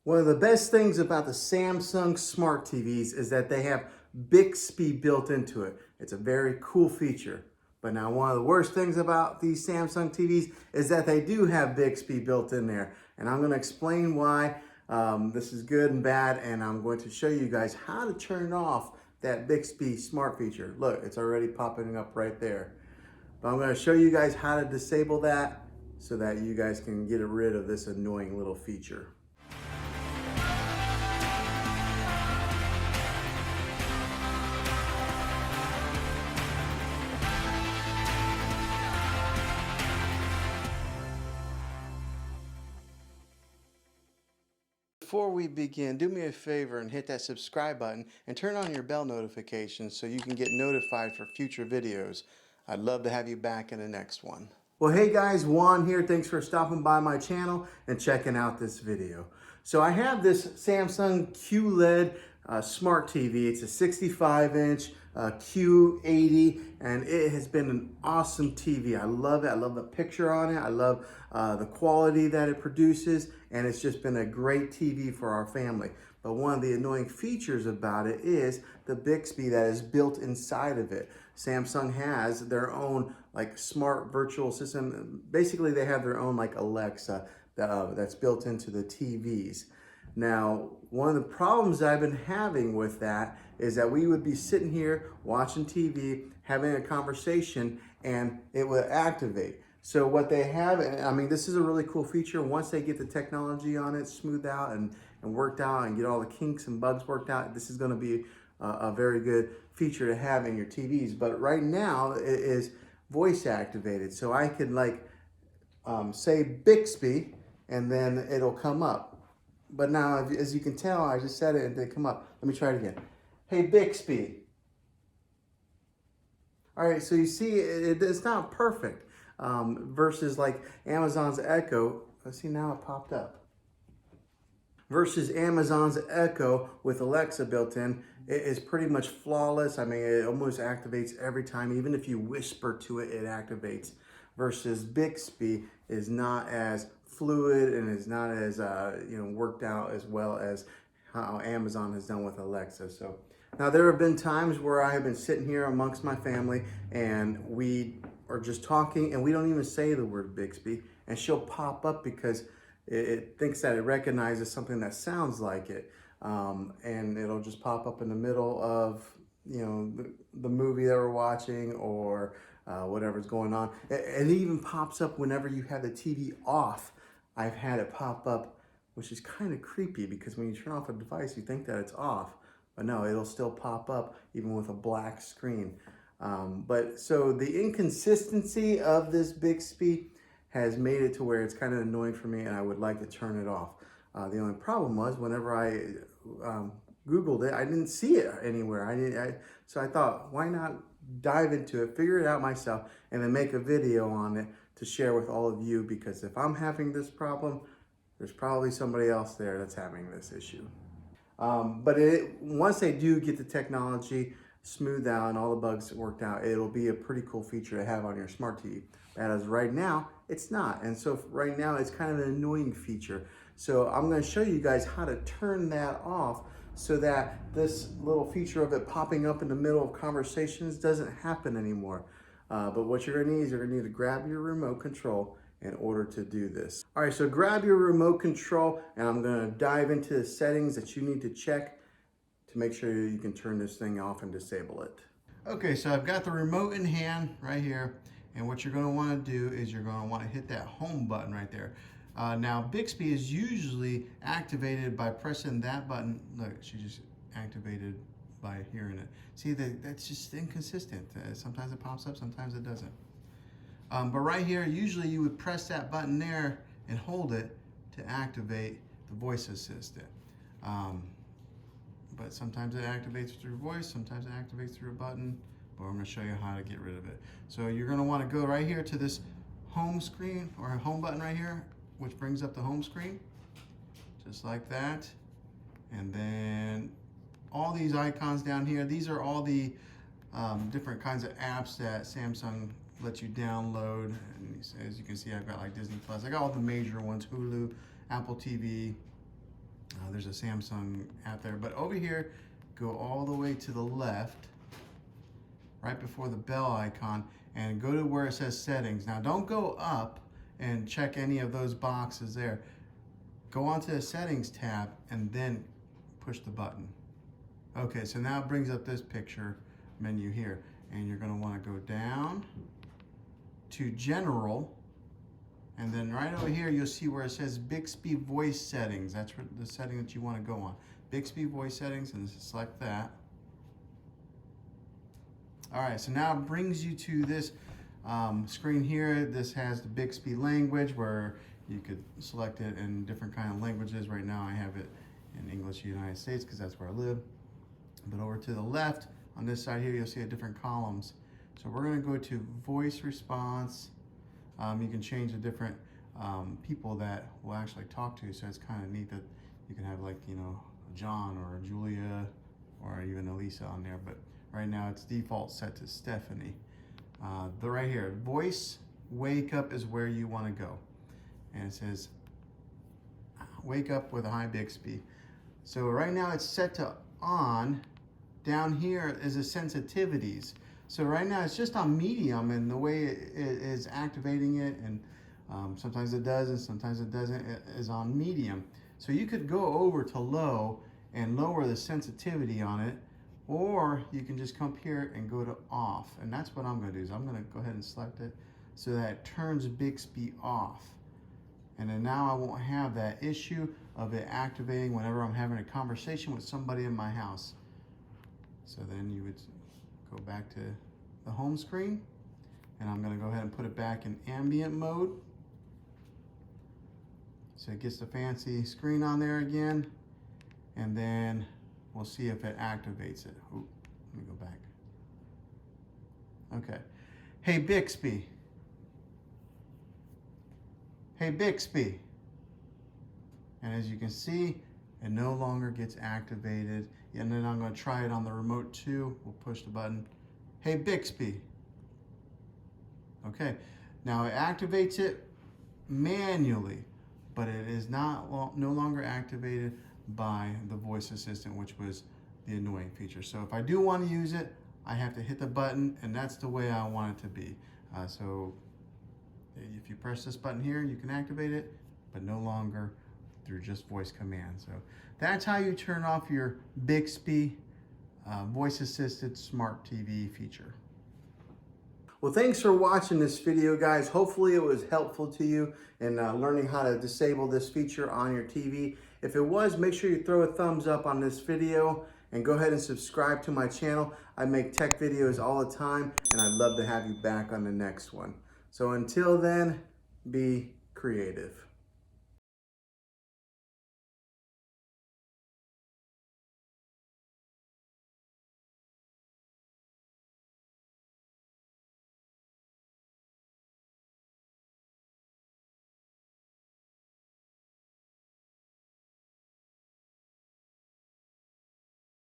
One of the best things about the Samsung smart TVs is that they have Bixby built into it. It's a very cool feature. But now one of the worst things about these Samsung TVs is that they do have Bixby built in there. And I'm going to explain why this is good and bad, and I'm going to show you guys how to turn off that Bixby smart feature. Look, it's already popping up right there. But I'm going to show you guys how to disable that so that you guys can get rid of this annoying little feature. Before we begin, do me a favor and hit that subscribe button and turn on your bell notifications so you can get notified for future videos. I'd love to have you back in the next one. Well, hey guys, Juan here. Thanks for stopping by my channel and checking out this video. So I have this Samsung QLED smart TV. It's a 65-inch Q80, and it has been an awesome TV. I love it. I love the picture on it. I love the quality that it produces, and it's just been a great TV for our family. But one of the annoying features about it is the Bixby that is built inside of it. Samsung has their own like smart virtual system. Basically, they have their own like Alexa that's built into the TVs. Now, one of the problems that I've been having with that is that we would be sitting here watching TV, having a conversation, and it would activate. So what they have, I mean, this is a really cool feature. Once they get the technology on it smoothed out and worked out and get all the kinks and bugs worked out, this is going to be a very good feature to have in your TVs. But right now, it is voice activated. So I could like say Bixby, and then it'll come up. But now, as you can tell, I just said it and it didn't come up. Let me try it again. Hey, Bixby. All right, so you see, it's not perfect versus like Amazon's Echo. See, now it popped up. Versus Amazon's Echo with Alexa built in, it is pretty much flawless. I mean, it almost activates every time. Even if you whisper to it, it activates. Versus Bixby is not as fluid and is not as worked out as well as how Amazon has done with Alexa. So now there have been times where I have been sitting here amongst my family and we are just talking and we don't even say the word Bixby, and she'll pop up because it thinks that it recognizes something that sounds like it, and it'll just pop up in the middle of the movie that we're watching or whatever's going on. It even pops up whenever you have the TV off. I've had it pop up, which is kind of creepy because when you turn off a device, you think that it's off, but no, it'll still pop up even with a black screen. But so the inconsistency of this Bixby has made it to where it's kind of annoying for me, and I would like to turn it off. The only problem was whenever I Googled it, I didn't see it anywhere. So I thought, why not dive into it, figure it out myself, and then make a video on it to share with all of you, because if I'm having this problem, there's probably somebody else there that's having this issue. But once they do get the technology smoothed out and all the bugs worked out, it'll be a pretty cool feature to have on your smart TV. But as right now, it's not. And so right now, it's kind of an annoying feature. So I'm going to show you guys how to turn that off so that this little feature of it popping up in the middle of conversations doesn't happen anymore. But what you're going to need is you're going to need to grab your remote control in order to do this. All right, so grab your remote control, and I'm going to dive into the settings that you need to check to make sure you can turn this thing off and disable it. Okay, so I've got the remote in hand right here, and what you're going to want to do is you're going to want to hit that home button right there. Now, Bixby is usually activated by pressing that button. Look, she just activated by hearing it. See, that's just inconsistent. Sometimes it pops up, sometimes it doesn't. But right here, usually you would press that button there and hold it to activate the voice assistant. But sometimes it activates through voice, sometimes it activates through a button, but I'm going to show you how to get rid of it. So you're going to want to go right here to this home screen, or home button right here, which brings up the home screen, just like that. And then all these icons down here, these are all the different kinds of apps that Samsung lets you download. And as you can see, I've got like Disney Plus. I got all the major ones: Hulu, Apple TV, there's a Samsung app there. But over here, go all the way to the left, right before the bell icon, and go to where it says settings. Now don't go up and check any of those boxes there. Go onto the settings tab and then push the button. Okay, so now it brings up this picture menu here, and you're gonna wanna go down to general, and then right over here you'll see where it says Bixby voice settings. That's the setting that you wanna go on. Bixby voice settings, and select that. All right, so now it brings you to this screen here. This has the Bixby language where you could select it in different kind of languages. Right now I have it in English United States because that's where I live. But over to the left on this side here, you'll see different columns. So we're gonna go to voice response. You can change the different people that will actually talk to you. So it's kind of neat that you can have, like, you know, John or Julia or even Elisa on there. But right now it's default set to Stephanie. The right here, voice wake up is where you want to go. And it says wake up with a Hi Bixby. So right now it's set to on. Down here is the sensitivities. So right now it's just on medium, and the way it is activating it, and sometimes it does and sometimes it doesn't, it is on medium. So you could go over to low and lower the sensitivity on it, or you can just come up here and go to off. And that's what I'm gonna do, is I'm gonna go ahead and select it so that it turns Bixby off. And then now I won't have that issue of it activating whenever I'm having a conversation with somebody in my house. So then you would go back to the home screen, and I'm gonna go ahead and put it back in ambient mode. So it gets the fancy screen on there again, and then we'll see if it activates it. Ooh, let me go back. Okay. Hey Bixby. Hey Bixby. And as you can see, it no longer gets activated. And then I'm going to try it on the remote too. We'll push the button. Hey Bixby. Okay. Now it activates it manually, but it is no longer activated by the voice assistant, which was the annoying feature. So if I do want to use it, I have to hit the button, and that's the way I want it to be. So if you press this button here, you can activate it, but no longer through just voice command. So that's how you turn off your Bixby voice assisted smart TV feature. Well, thanks for watching this video, guys. Hopefully it was helpful to you in learning how to disable this feature on your TV. If it was, make sure you throw a thumbs up on this video and go ahead and subscribe to my channel. I make tech videos all the time, and I'd love to have you back on the next one. So until then, be creative.